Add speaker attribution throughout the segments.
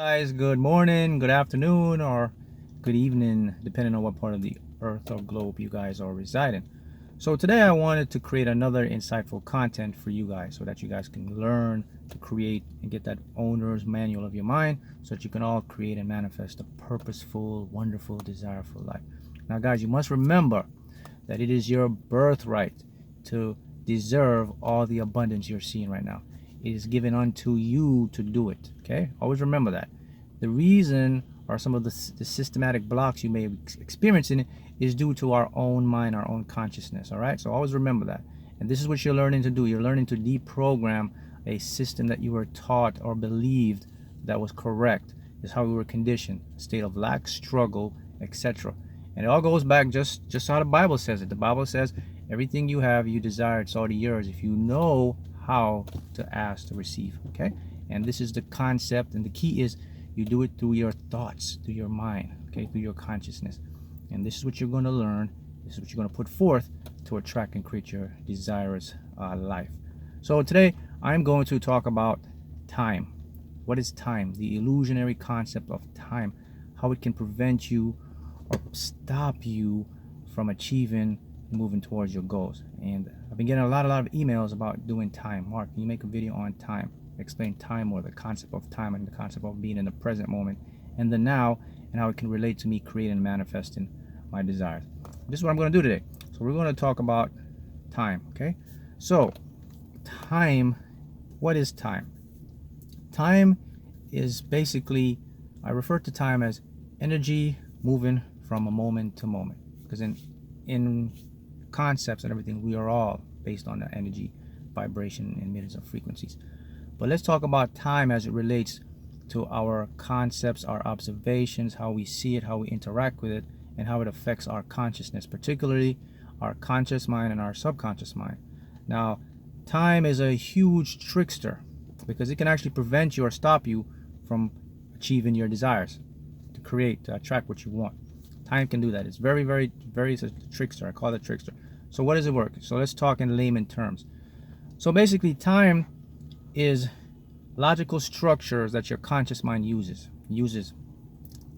Speaker 1: Guys, good morning, good afternoon, or good evening, depending on what part of the earth or globe you guys are residing. So today I wanted to create another insightful content for you guys so that you guys can learn to create and get that owner's manual of your mind so that you can all create and manifest a purposeful, wonderful, desirable life. Now guys, you must remember that it is your birthright to deserve all the abundance you're seeing right now. It is given unto you to do it. Okay, always remember that. The reason or some of the systematic blocks you may be experiencing is due to our own mind, our own consciousness. All right, so always remember that. And this is what you're learning to do. You're learning to deprogram a system that you were taught or believed that was correct. Is how we were conditioned, a state of lack, struggle, etc. And it all goes back just how the Bible says it. The Bible says everything you have, you desire, it's already yours if you know how to ask to receive. Okay, and this is the concept, and the key is you do it through your thoughts, through your mind, okay, through your consciousness. And this is what you're going to learn. This is what you're going to put forth to attract and create your desirous life. So today I'm going to talk about time. What is time? The illusionary concept of time, how it can prevent you or stop you from achieving and moving towards your goals. And I've been getting a lot of emails about doing time. Mark, can you make a video on time? Explain time, or the concept of time and the concept of being in the present moment and the now, and how it can relate to me creating and manifesting my desires. This is what I'm going to do today. So we're going to talk about time. Okay, so time, what is time? Time is basically, I refer to time as energy moving from a moment to moment, because in concepts and everything, we are all based on the energy, vibration, and meters of frequencies. But let's talk about time as it relates to our concepts, our observations, how we see it, how we interact with it, and how it affects our consciousness, particularly our conscious mind and our subconscious mind. Now, time is a huge trickster because it can actually prevent you or stop you from achieving your desires, to attract what you want. Time can do that. It's very, it's a trickster. I call it trickster. So what does it work? So let's talk in layman terms. So basically, time is logical structures that your conscious mind uses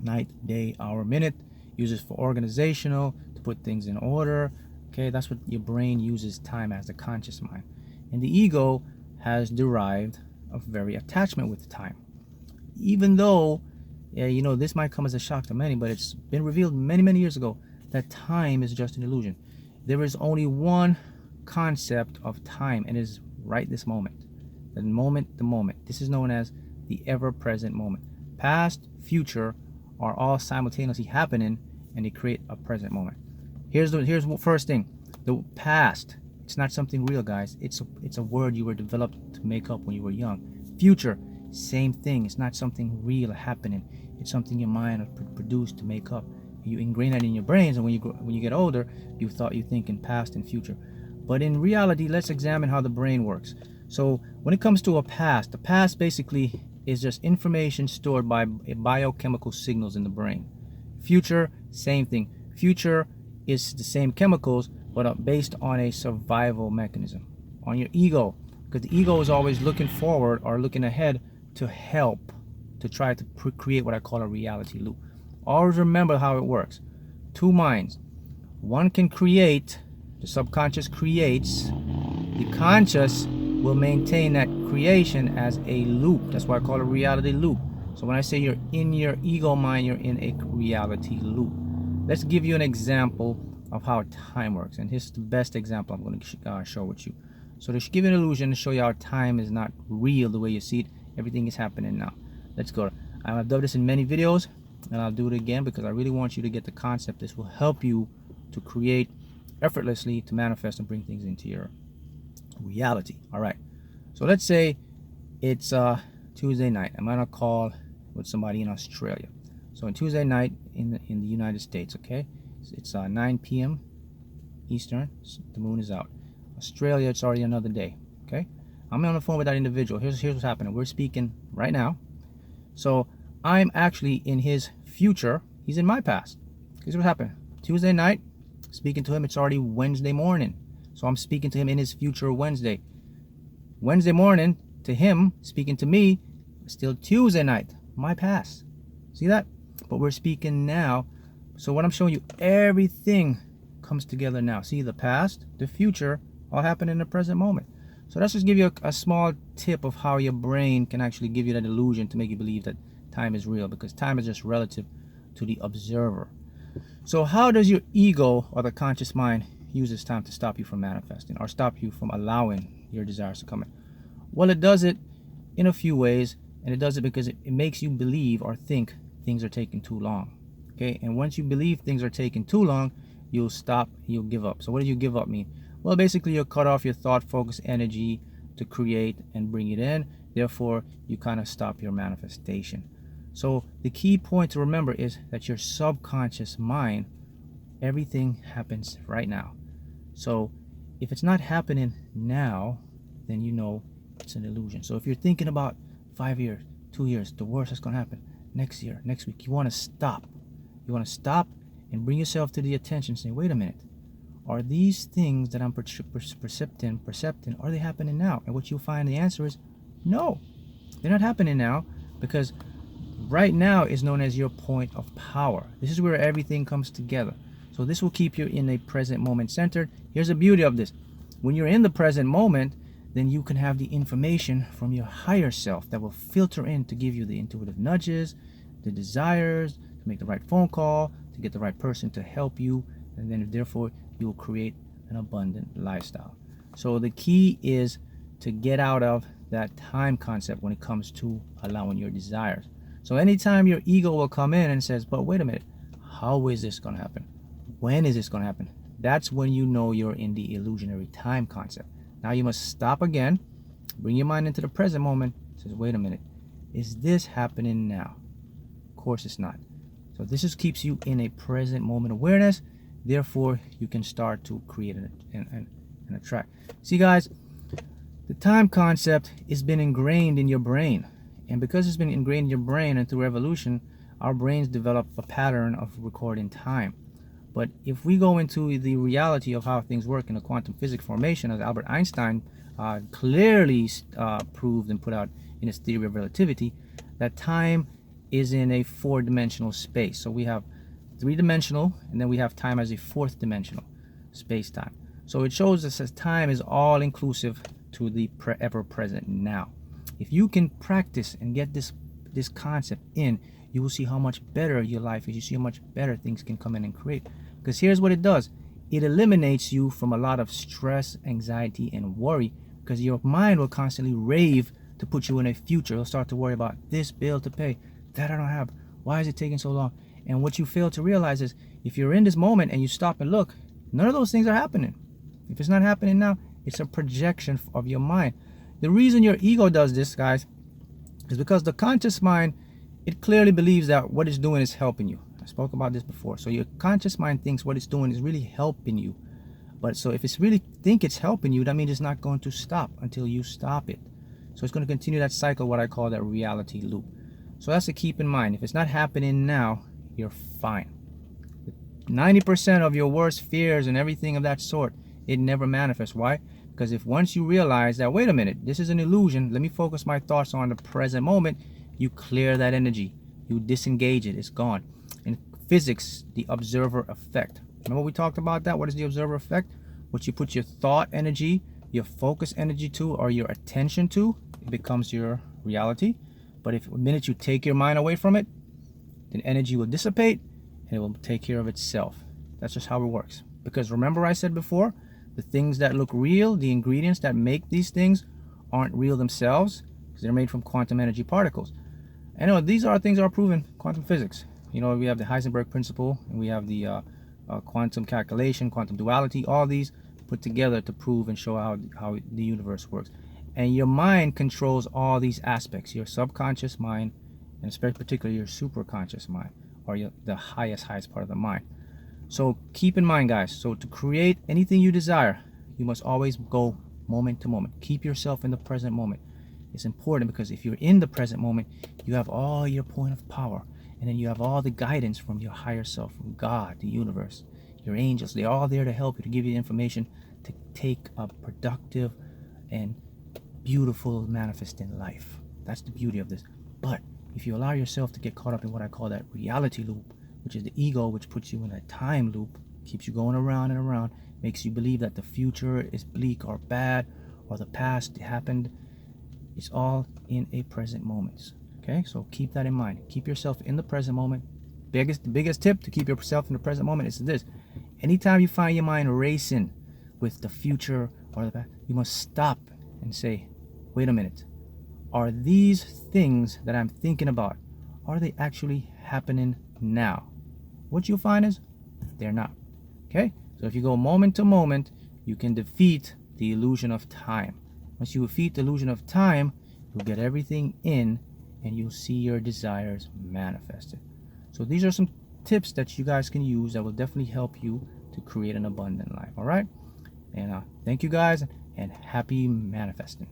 Speaker 1: night, day, hour, minute, uses for organizational, to put things in order. Okay, that's what your brain uses time as, the conscious mind. And the ego has derived a very attachment with time, even though this might come as a shock to many, but it's been revealed many years ago that time is just an illusion. There is only one concept of time, and it is right this moment. The moment. This is known as the ever-present moment. Past, future are all simultaneously happening, and they create a present moment. Here's the first thing. The past, it's not something real, guys. It's a word you were developed to make up when you were young. Future, same thing. It's not something real happening. It's something your mind produced to make up. You ingrain that in your brains, and when you get older, you think in past and future. But in reality, let's examine how the brain works. So when it comes to the past basically is just information stored by biochemical signals in the brain. Future, same thing. Future is the same chemicals, but based on a survival mechanism, on your ego, because the ego is always looking forward or looking ahead to help, to try to create what I call a reality loop. Always remember how it works. Two minds. One can create, the subconscious creates, the conscious will maintain that creation as a loop. That's why I call it a reality loop. So when I say you're in your ego mind, you're in a reality loop. Let's give you an example of how time works, and here's the best example I'm going to show with you. So to give you an illusion, to show you how time is not real the way you see it, everything is happening now. Let's go. I've done this in many videos, and I'll do it again because I really want you to get the concept. This will help you to create effortlessly, to manifest and bring things into your reality. All right, so let's say it's Tuesday night. I'm gonna call with somebody in Australia. So on Tuesday night in the United States, okay, it's 9 p.m. Eastern. The moon is out. Australia, it's already another day. Okay, I'm on the phone with that individual. Here's what's happening. We're speaking right now. So I'm actually in his future. He's in my past. Here's what happened. Tuesday night, speaking to him. It's already Wednesday morning. So I'm speaking to him in his future Wednesday morning to him, speaking to me, still Tuesday night. my past. See that? But we're speaking now. So what I'm showing you, everything comes together now. See, the past, the future, all happen in the present moment. So let's just give you a small tip of how your brain can actually give you that illusion to make you believe that time is real, because time is just relative to the observer. So how does your ego or the conscious mind use this time to stop you from manifesting or stop you from allowing your desires to come in? Well, it does it in a few ways, and it does it because it makes you believe or think things are taking too long. Okay, and once you believe things are taking too long, you'll stop, you'll give up. So what do you give up mean? Well, basically you'll cut off your thought focus energy to create and bring it in. Therefore, you kind of stop your manifestation. So the key point to remember is that your subconscious mind, everything happens right now. So if it's not happening now, then you know it's an illusion. So if you're thinking about 5 years, 2 years, the worst that's going to happen next year, next week, you want to stop. You want to stop and bring yourself to the attention. Say, wait a minute. Are these things that I'm percepting, are they happening now? And what you'll find the answer is no. They're not happening now, because right now is known as your point of power. This is where everything comes together. So this will keep you in a present moment centered. Here's the beauty of this. When you're in the present moment, then you can have the information from your higher self that will filter in to give you the intuitive nudges, the desires, to make the right phone call, to get the right person to help you, and then therefore you will create an abundant lifestyle. So the key is to get out of that time concept when it comes to allowing your desires. So anytime your ego will come in and says, but wait a minute, how is this going to happen? When is this going to happen? That's when you know you're in the illusionary time concept. Now you must stop again, bring your mind into the present moment. Says, wait a minute, is this happening now? Of course it's not. So this just keeps you in a present moment awareness. Therefore, you can start to create and attract. See, guys, the time concept has been ingrained in your brain. And because it's been ingrained in your brain and through evolution, our brains develop a pattern of recording time. But if we go into the reality of how things work in a quantum physics formation, as Albert Einstein clearly proved and put out in his theory of relativity, that time is in a four-dimensional space. So we have three-dimensional, and then we have time as a fourth-dimensional space-time. So it shows us that time is all-inclusive to the ever-present now. If you can practice and get this concept in, you will see how much better your life is. You see how much better things can come in and create. Because here's what it does. It eliminates you from a lot of stress, anxiety, and worry, because your mind will constantly rave to put you in a future. It'll start to worry about this bill to pay, that I don't have, why is it taking so long? And what you fail to realize is, if you're in this moment and you stop and look, none of those things are happening. If it's not happening now, it's a projection of your mind. The reason your ego does this, guys, is because the conscious mind, it clearly believes that what it's doing is helping you. I spoke about this before. So your conscious mind thinks what it's doing is really helping you. But so if it's really think it's helping you, that means it's not going to stop until you stop it. So it's going to continue that cycle, what I call that reality loop. So that's to keep in mind. If it's not happening now, you're fine. 90% of your worst fears and everything of that sort, it never manifests. Why? Because if once you realize that, wait a minute, this is an illusion, let me focus my thoughts on the present moment, you clear that energy. You disengage it. It's gone. In physics, the observer effect. Remember we talked about that? What is the observer effect? What you put your thought energy, your focus energy to, or your attention to, it becomes your reality. But if the minute you take your mind away from it, then energy will dissipate and it will take care of itself. That's just how it works. Because remember I said before, the things that look real, the ingredients that make these things aren't real themselves, because they're made from quantum energy particles. I know these are things that are proven quantum physics. You know, we have the Heisenberg principle, and we have the quantum calculation, quantum duality, all these put together to prove and show how the universe works. And your mind controls all these aspects, your subconscious mind, and especially particularly your superconscious mind, or the highest part of the mind. So keep in mind, guys, so to create anything you desire, you must always go moment to moment. Keep yourself in the present moment. It's important because if you're in the present moment, you have all your point of power, and then you have all the guidance from your higher self, from God, the universe, your angels. They're all there to help you, to give you the information to take a productive and beautiful manifesting life. That's the beauty of this. But if you allow yourself to get caught up in what I call that reality loop, which is the ego, which puts you in a time loop, keeps you going around and around, makes you believe that the future is bleak or bad, or the past happened, it's all in a present moment. Okay, so keep that in mind. Keep yourself in the present moment. The biggest tip to keep yourself in the present moment is this: anytime you find your mind racing with the future or the past, you must stop and say, wait a minute, are these things that I'm thinking about, are they actually happening now? What you'll find is they're not. Okay, so if you go moment to moment, you can defeat the illusion of time. Once you defeat the illusion of time, you'll get everything in and you'll see your desires manifested. So these are some tips that you guys can use that will definitely help you to create an abundant life. All right, and thank you guys, and happy manifesting.